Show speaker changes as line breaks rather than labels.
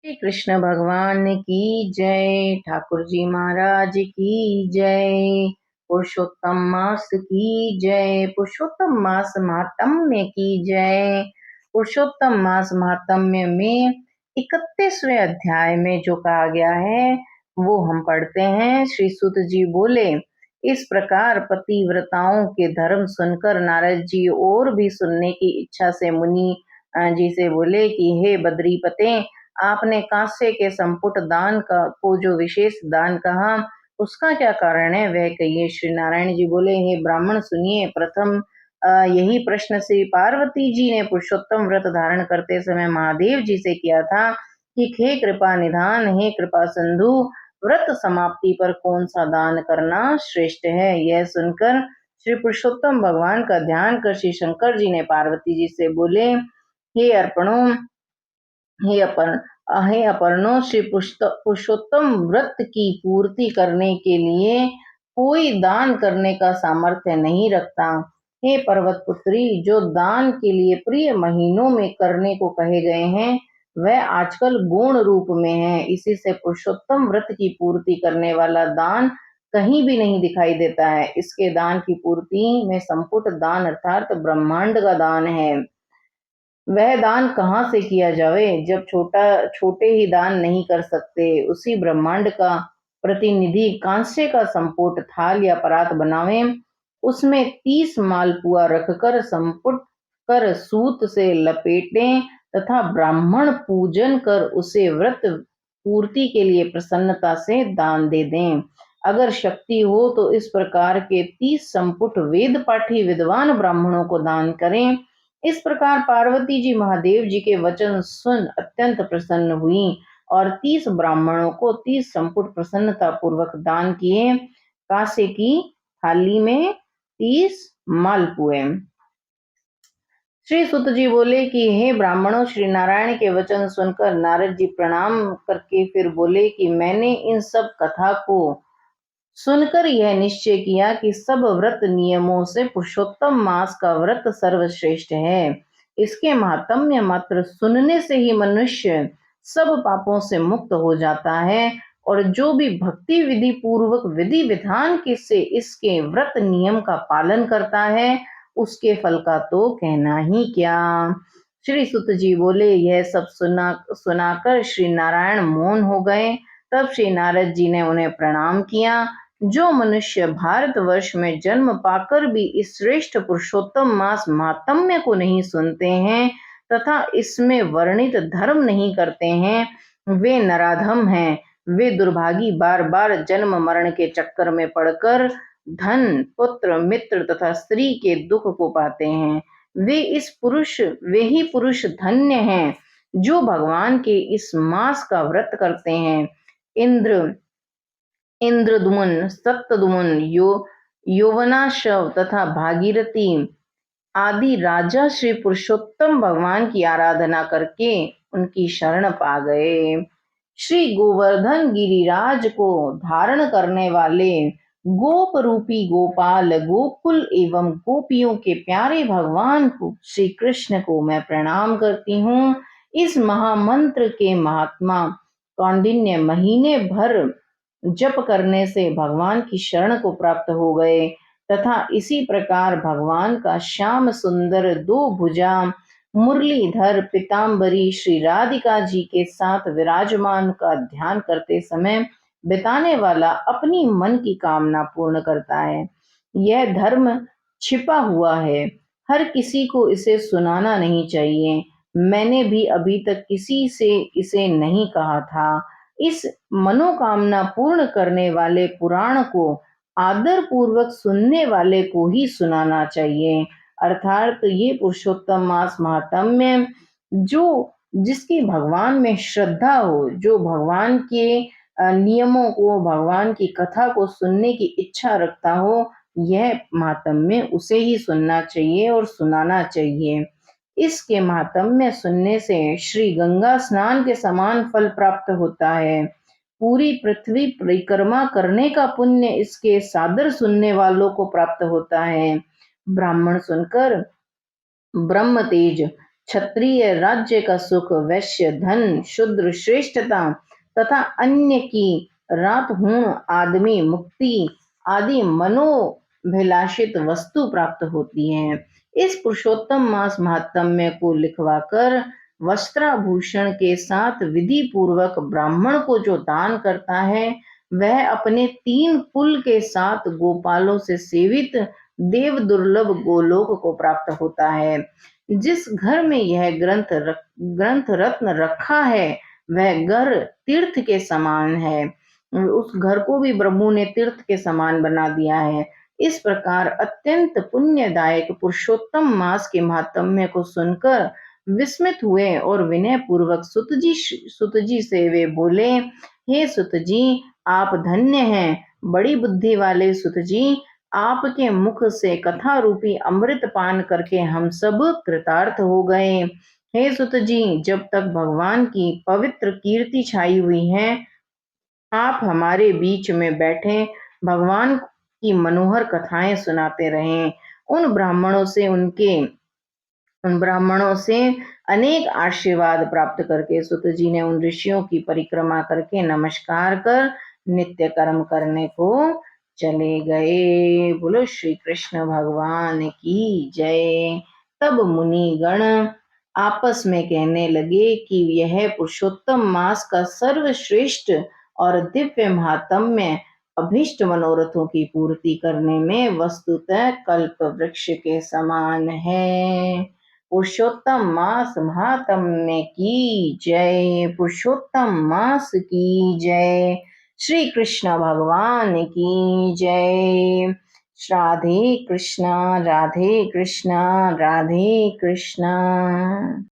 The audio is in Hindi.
श्री कृष्ण भगवान की जय। ठाकुर जी महाराज की जय। पुरुषोत्तम मास की जय। पुरुषोत्तम मास महात्म्य की जय। पुरुषोत्तम मास महात्म्य में 31वें अध्याय में जो कहा गया है वो हम पढ़ते हैं। श्री सूत जी बोले, इस प्रकार पतिव्रताओं के धर्म सुनकर नारद जी और भी सुनने की इच्छा से मुनि जी से बोले कि हे बद्रीपते, आपने कांसे के संपुट दान का को जो विशेष दान कहा उसका क्या कारण है, वह कहिए। श्री नारायण जी बोले, हे ब्राह्मण सुनिए। प्रथम यही प्रश्न श्री पार्वती जी ने पुरुषोत्तम व्रत धारण करते समय महादेव जी से किया था कि हे कृपा निधान, हे कृपा सिंधु, व्रत समाप्ति पर कौन सा दान करना श्रेष्ठ है। यह सुनकर श्री पुरुषोत्तम भगवान का ध्यान कर श्री शंकर जी ने पार्वती जी से बोले, हे अर्पणों, हे अपन हे अपर्णो, श्री पुरुषोत्तम व्रत की पूर्ति करने के लिए कोई दान करने का सामर्थ्य नहीं रखता। हे पर्वत पुत्री, जो दान के लिए प्रिय महीनों में करने को कहे गए हैं वह आजकल गौण रूप में है। इसी से पुरुषोत्तम व्रत की पूर्ति करने वाला दान कहीं भी नहीं दिखाई देता है। इसके दान की पूर्ति में संपुट दान अर्थात ब्रह्मांड का दान है। वह दान कहाँ से किया जावे जब छोटे ही दान नहीं कर सकते। उसी ब्रह्मांड का प्रतिनिधि कांसे का संपुट थाल या परात बनावे, उसमें 30 मालपुआ रखकर संपुट कर सूत से लपेटें तथा ब्राह्मण पूजन कर उसे व्रत पूर्ति के लिए प्रसन्नता से दान दे दें। अगर शक्ति हो तो इस प्रकार के 30 संपुट वेद पाठी विद्वान ब्राह्मणों को दान करें। इस प्रकार पार्वती जी महादेव जी के वचन सुन अत्यंत प्रसन्न हुई और 30 ब्राह्मणों को 30 संपुट प्रसन्नता पूर्वक दान किए। कांसे की थाली में 30 मालपुए। श्री सुत जी बोले कि हे ब्राह्मणों, श्री नारायण के वचन सुनकर नारद जी प्रणाम करके फिर बोले कि मैंने इन सब कथा को सुनकर यह निश्चय किया कि सब व्रत नियमों से पुरुषोत्तम मास का व्रत सर्वश्रेष्ठ है। इसके महात्म्य मात्र सुनने से ही मनुष्य सब पापों से मुक्त हो जाता है और जो भी भक्ति विधि पूर्वक विधि विधान के से इसके व्रत नियम का पालन करता है उसके फल का तो कहना ही क्या। श्री सुत जी बोले, यह सब सुनाकर श्री नारायण मौन हो गए। तब श्री नारद जी ने उन्हें प्रणाम किया। जो मनुष्य भारतवर्ष में जन्म पाकर भी इस श्रेष्ठ पुरुषोत्तम मास महात्म्य को नहीं सुनते हैं तथा इसमें वर्णित धर्म नहीं करते हैं वे नराधम हैं। वे दुर्भागी बार बार जन्म मरण के चक्कर में पड़कर धन, पुत्र, मित्र तथा स्त्री के दुख को पाते हैं। वे ही पुरुष धन्य हैं जो भगवान के इस मास का व्रत करते हैं। इंद्रदुमन, सप्तदुमन, यौवनाशव तथा भागीरथी आदि राजा श्री पुरुषोत्तम भगवान की आराधना करके उनकी शरण पा गए। श्री गोवर्धन गिरिराज को धारण करने वाले गोप रूपी गोपाल गोकुल एवं गोपियों के प्यारे भगवान को श्री कृष्ण को मैं प्रणाम करती हूँ। इस महामंत्र के महात्मा कौंडिन्य महीने भर जप करने से भगवान की शरण को प्राप्त हो गए तथा इसी प्रकार भगवान का श्याम सुंदर दो भुजा मुरलीधर पीताम्बरी श्री राधिका जी के साथ विराजमान का ध्यान करते समय बिताने वाला अपनी मन की कामना पूर्ण करता है। यह धर्म छिपा हुआ है, हर किसी को इसे सुनाना नहीं चाहिए। मैंने भी अभी तक किसी से इसे नहीं कहा था। इस मनोकामना पूर्ण करने वाले पुराण को आदर पूर्वक सुनने वाले को ही सुनाना चाहिए। अर्थात ये पुरुषोत्तम मास महात्म्य जो जिसकी भगवान में श्रद्धा हो, जो भगवान के नियमों को, भगवान की कथा को सुनने की इच्छा रखता हो, यह महात्म्य उसे ही सुनना चाहिए और सुनाना चाहिए। इसके महात्म्य सुनने से श्री गंगा स्नान के समान फल प्राप्त होता है। पूरी पृथ्वी परिक्रमा करने का पुण्य इसके सादर सुनने वालों को प्राप्त होता है। ब्राह्मण सुनकर ब्रह्म तेज क्षत्रिय राज्य का सुख, वैश्य धन, शूद्र श्रेष्ठता तथा अन्य की रात हूण आदमी मुक्ति आदि मनोभिलाषित वस्तु प्राप्त होती है। इस पुरुषोत्तम मास महात्म्य को लिखवाकर वस्त्राभूषण के साथ विधि पूर्वक ब्राह्मण को जो दान करता है, वह अपने 3 कुल के साथ गोपालों से सेवित देव दुर्लभ गोलोक को प्राप्त होता है। जिस घर में यह ग्रंथ रत्न रखा है, वह घर तीर्थ के समान है। उस घर को भी प्रभु ने तीर्थ के समान बना दिया है। इस प्रकार अत्यंत पुण्यदायक पुरुषोत्तम मास के महात्म्य को सुनकर विस्मित हुए और विनय पूर्वक सुत जी से वे बोले, हे सुत जी, आप धन्य हैं। बड़ी बुद्धि वाले सुत जी, आपके मुख से कथा रूपी अमृत पान करके हम सब कृतार्थ हो गए। हे सुत जी, जब तक भगवान की पवित्र कीर्ति छाई हुई है, आप हमारे बीच में बैठे भगवान की मनोहर कथाएं सुनाते रहें। उन ब्राह्मणों से अनेक आशीर्वाद प्राप्त करके सुत जी ने उन ऋषियों की परिक्रमा करके नमस्कार कर नित्य कर्म करने को चले गए। बोलो श्री कृष्ण भगवान की जय। तब मुनि गण आपस में कहने लगे कि यह पुरुषोत्तम मास का सर्वश्रेष्ठ और दिव्य महात्म्य अभीष्ट मनोरथों की पूर्ति करने में वस्तुतः कल्प वृक्ष के समान है। पुरुषोत्तम मास महात्म्य की जय। पुरुषोत्तम मास की जय। श्री कृष्ण भगवान की जय। राधे कृष्णा, राधे कृष्णा, राधे कृष्णा।